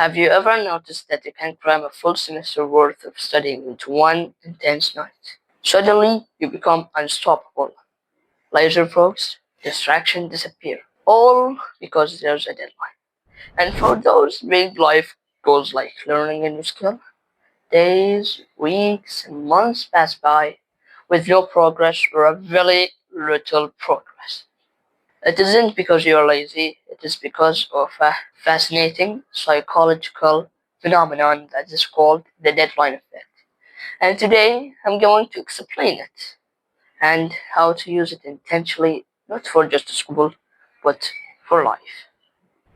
Have you ever noticed that you can cram a full semester worth of studying into one intense night? Suddenly, you become unstoppable. Laser focus, distraction disappear. All because there's a deadline. And for those big life goals like learning a new skill, days, weeks, and months pass by with no progress or a very little progress. It isn't because you're lazy, it is because of a fascinating psychological phenomenon that is called the deadline effect. And today I'm going to explain it and how to use it intentionally, not for just school, but for life.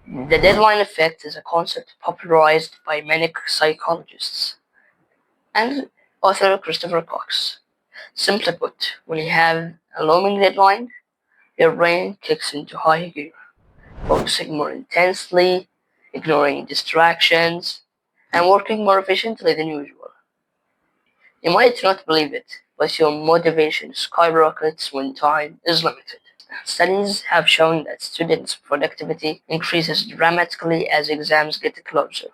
The deadline effect is a concept popularized by many psychologists and author Christopher Cox. Simply put, when you have a looming deadline, your brain kicks into high gear, focusing more intensely, ignoring distractions, and working more efficiently than usual. You might not believe it, but your motivation skyrockets when time is limited. Studies have shown that students' productivity increases dramatically as exams get closer.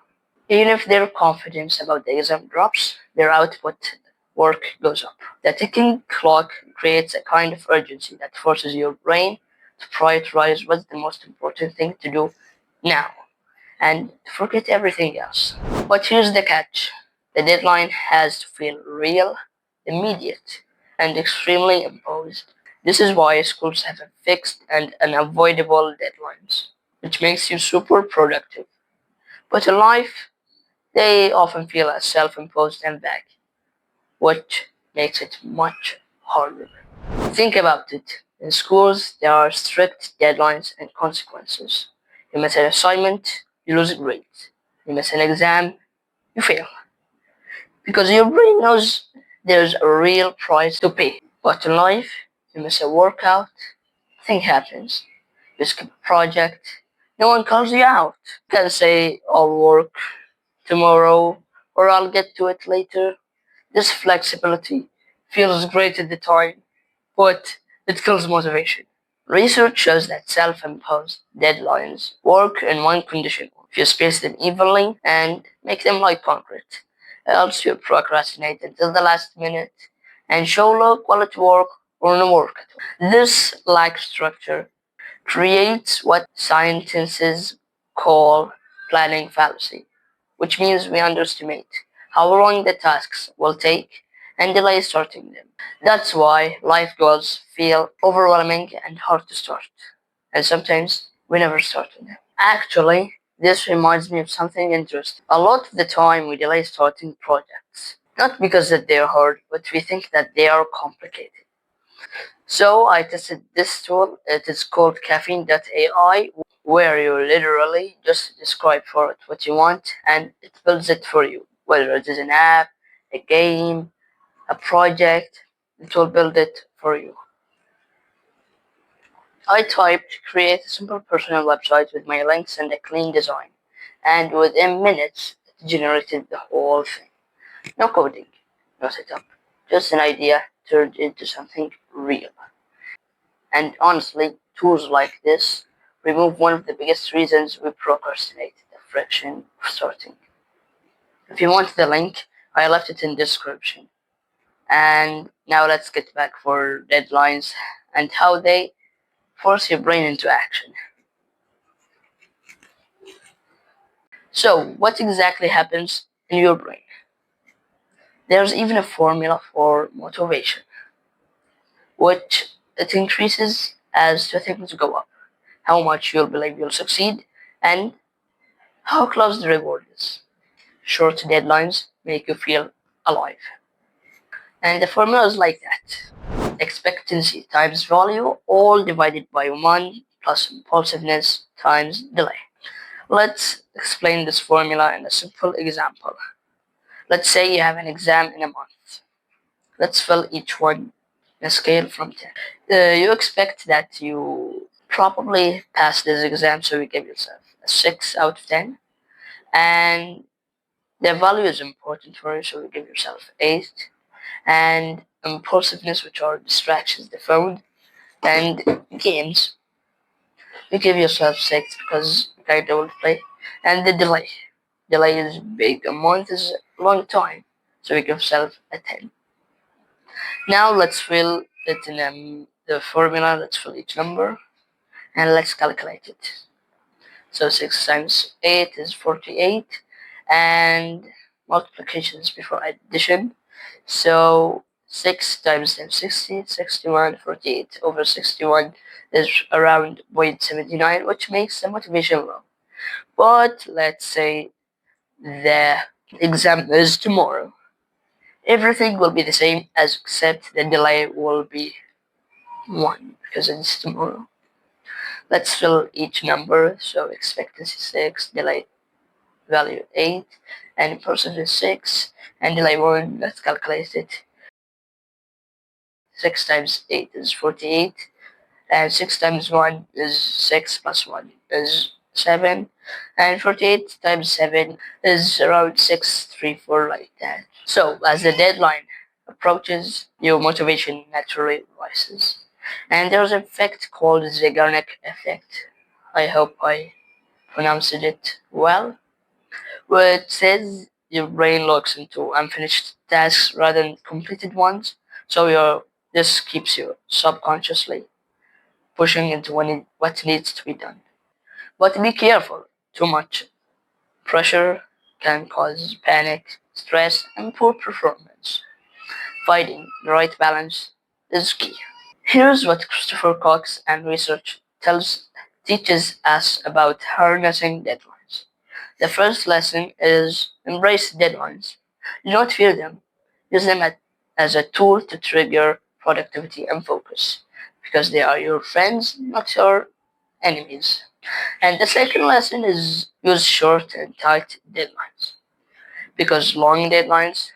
Even if their confidence about the exam drops, their output work goes up. The ticking clock creates a kind of urgency that forces your brain to prioritize what's the most important thing to do now and forget everything else. But here's the catch. The deadline has to feel real, immediate, and extremely imposed. This is why schools have fixed and unavoidable deadlines, which makes you super productive. But in life, they often feel as self-imposed and vague, which makes it much harder. Think about it. In schools, there are strict deadlines and consequences. You miss an assignment, you lose a grade. You miss an exam, you fail. Because your brain knows there's a real price to pay. But in life, you miss a workout, thing happens. You skip a project, no one calls you out. You can say, I'll work tomorrow or I'll get to it later. This flexibility feels great at the time, but it kills motivation. Research shows that self-imposed deadlines work in one condition. If you space them evenly and make them like concrete, else you procrastinate until the last minute and show low quality work or no work at all. This lack of structure creates what scientists call planning fallacy, which means we underestimate how long the tasks will take and delay starting them. That's why life goals feel overwhelming and hard to start, and sometimes we never start them. Actually, this reminds me of something interesting. A lot of the time we delay starting projects, not because that they are hard, but we think that they are complicated. So I tested this tool. It is called Caffiene.ai, where you literally just describe for it what you want and it builds it for you. Whether it is an app, a game, a project, it will build it for you. I typed create a simple personal website with my links and a clean design, and within minutes it generated the whole thing. No coding, no setup, just an idea turned into something real. And honestly, tools like this remove one of the biggest reasons we procrastinate, the friction of starting. If you want the link, I left it in the description. And now let's get back for deadlines and how they force your brain into action. So, what exactly happens in your brain? There's even a formula for motivation, which it increases as the things go up, how much you'll believe you'll succeed, and how close the reward is. Short deadlines make you feel alive. And the formula is like that. Expectancy times value, all divided by 1 plus impulsiveness times delay. Let's explain this formula in a simple example. Let's say you have an exam in a month. Let's fill each one in a scale from 10. You expect that you probably pass this exam, so you give yourself a 6 out of 10. And the value is important for you, so you give yourself 8. And impulsiveness, which are distractions, the phone, and games, you give yourself 6 because you kind of will play. And the delay. delay is big, a month is a long time. So give yourself a 10. Now let's fill it in the formula, let's fill each number and let's calculate it. So 6 times 8 is 48 and multiplications before addition. So 6 times 10 60, 61, 48 over 61 is around 0.79, which makes the motivation low. But let's say the exam is tomorrow. Everything will be the same as except the delay will be 1 because it's tomorrow. Let's fill each number. So expectancy 6, delay value 8, and percentage 6, and delay 1. Let's calculate it. 6 times 8 is 48, and 6 times 1 is 6 plus 1 is 7, and 48 times 7 is around 634, like that. So as the deadline approaches, your motivation naturally rises. And there's an effect called the Zeigarnik effect. I hope I pronounced it well, where it says your brain looks into unfinished tasks rather than completed ones. So this keeps you subconsciously pushing into what needs to be done. But be careful. Too much pressure can cause panic, stress, and poor performance. Finding the right balance is key. Here's what Christopher Cox and research teaches us about harnessing deadlines. The first lesson is embrace deadlines. Do not fear them. Use them as a tool to trigger productivity and focus because they are your friends, not your enemies. And the second lesson is use short and tight deadlines because long deadlines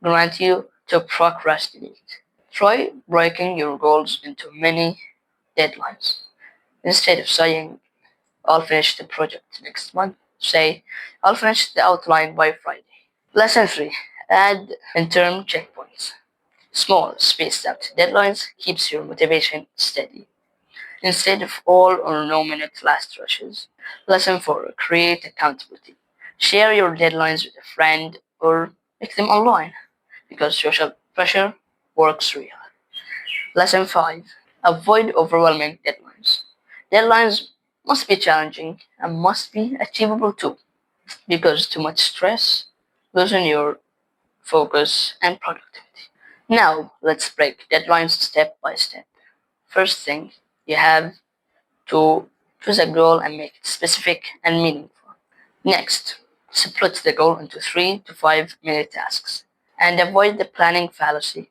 grant you to procrastinate. Try breaking your goals into mini deadlines. Instead of saying, I'll finish the project next month, say, I'll finish the outline by Friday. Lesson 3. Add interim checkpoints. Small, spaced out deadlines keeps your motivation steady, instead of all or no minute last rushes. Lesson 4. Create accountability. Share your deadlines with a friend or make them online, because social pressure works real. Lesson 5. Avoid overwhelming deadlines. Deadlines must be challenging and must be achievable too, because too much stress loses your focus and productivity. Now, let's break deadlines step by step. First thing, you have to choose a goal and make it specific and meaningful. Next, split the goal into 3 to 5 minute tasks and avoid the planning fallacy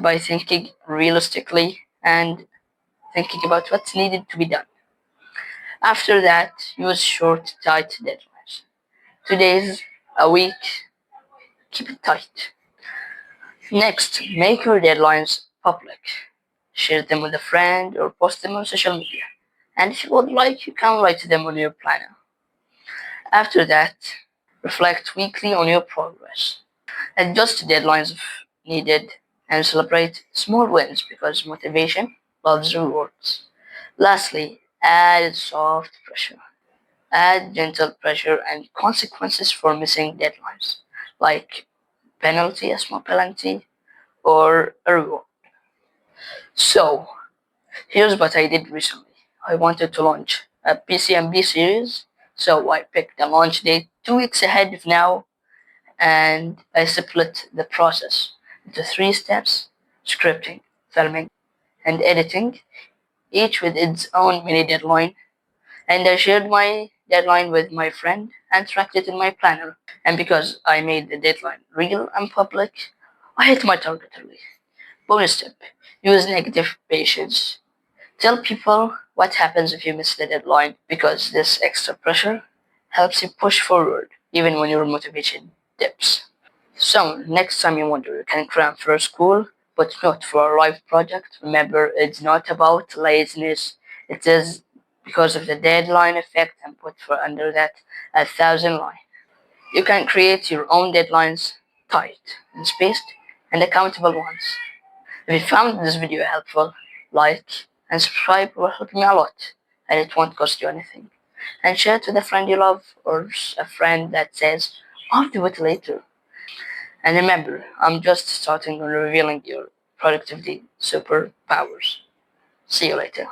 by thinking realistically and thinking about what's needed to be done. After that, use short, tight deadlines. 2 days, a week, keep it tight. Next, make your deadlines public. Share them with a friend or post them on social media. And if you would like, you can write them on your planner. After that, reflect weekly on your progress. Adjust deadlines if needed and celebrate small wins because motivation loves rewards. Lastly, add soft pressure. Add gentle pressure and consequences for missing deadlines, like penalty, a small penalty, or a reward. So, here's what I did recently. I wanted to launch a PCMB series, so I picked the launch date 2 weeks ahead of now, and I split the process into 3 steps: scripting, filming, and editing, each with its own mini deadline. And I shared my deadline with my friend and tracked it in my planner. And because I made the deadline real and public, I hit my target early. Bonus tip: use negative patience. Tell people what happens if you miss the deadline because this extra pressure helps you push forward even when your motivation dips. So, next time you wonder you can cram for school but not for a life project, remember it's not about laziness, it is because of the deadline effect and put for under that 1,000 lines. You can create your own deadlines, tight and spaced, and accountable ones. If you found this video helpful, like and subscribe will help me a lot, and it won't cost you anything. and share it with a friend you love or a friend that says, I'll do it later. And remember, I'm just starting on revealing your productivity superpowers. See you later.